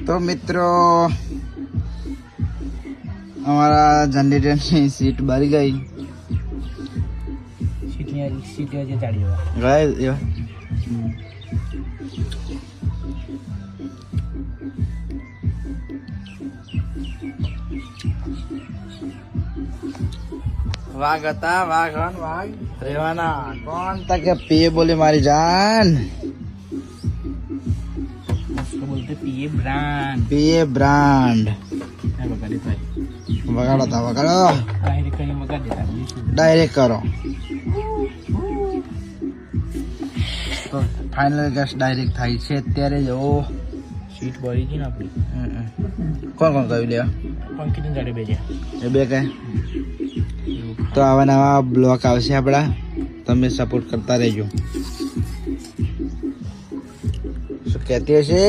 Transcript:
તો મિત્રો અમારા જનરેટરની સીટ ભરી ગઈ સીટ જે ચાડી ગઈ વાઘ હતા વાઘ રેવાના કોણ તક પીએ બોલે મારી જાન બોલते પીએ બ્રાન્ડ બ્રાન્ડ વગાડો તા વગાડો ડાયરેક્ટ કરી વગાડ દેતા ડાયરેક્ટ કરો તો ફાઇનલ ગેસ ડાયરેક્ટ થાય છે અત્યારે જો સીટ ભરી છે ને આપણી કોણ કોણ કહ્યું લેવા પંકિત ગાડી બેજે એ બે કઈ તો આવા નવા બ્લોગ આવશે આપણા તમે સપોર્ટ કરતા રહેજો શું કહેતી હશે